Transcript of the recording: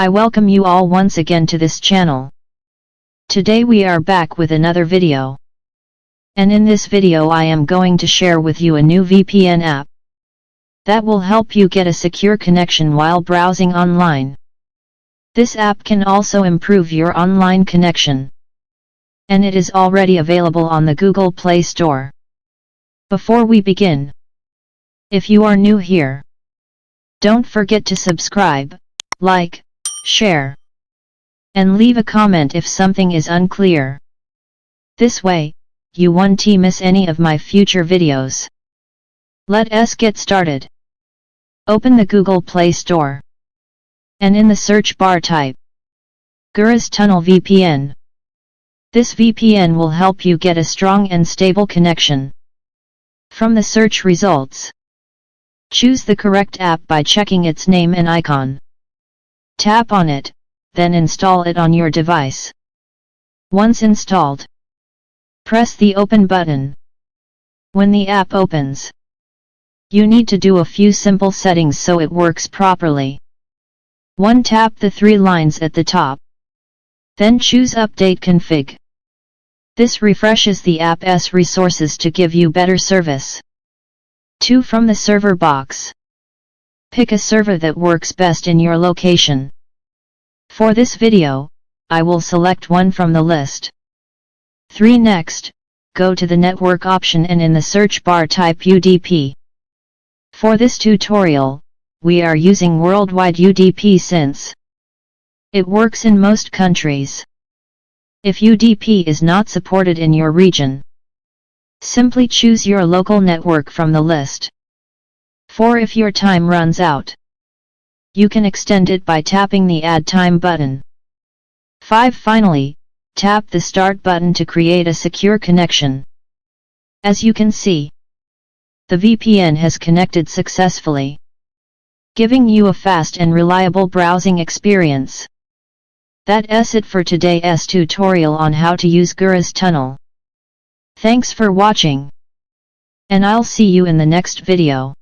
I welcome you all once again to this channel. Today we are back with another video. And in this video I am going to share with you a new VPN app that will help you get a secure connection while browsing online. This app can also improve your online connection. And it is already available on the Google Play Store. Before we begin, if you are new here, don't forget to subscribe, like, share, and leave a comment if something is unclear. This way, you won't miss any of my future videos. Let us get started. Open the Google Play Store. And in the search bar type Guruz Tunnel VPN. This VPN will help you get a strong and stable connection. From the search results, choose the correct app by checking its name and icon. Tap on it, then install it on your device. Once installed, press the Open button. When the app opens, you need to do a few simple settings so it works properly. 1. Tap the 3 lines at the top. Then choose Update Config. This refreshes the app's resources to give you better service. 2. From the server box, pick a server that works best in your location. For this video, I will select one from the list. 3. Next, go to the network option and in the search bar type UDP. For this tutorial, we are using worldwide UDP since it works in most countries. If UDP is not supported in your region, simply choose your local network from the list. 4. If your time runs out, you can extend it by tapping the Add Time button. 5. Finally, tap the Start button to create a secure connection. As you can see, the VPN has connected successfully, giving you a fast and reliable browsing experience. That's it for today's tutorial on how to use Guruz Tunnel. Thanks for watching, and I'll see you in the next video.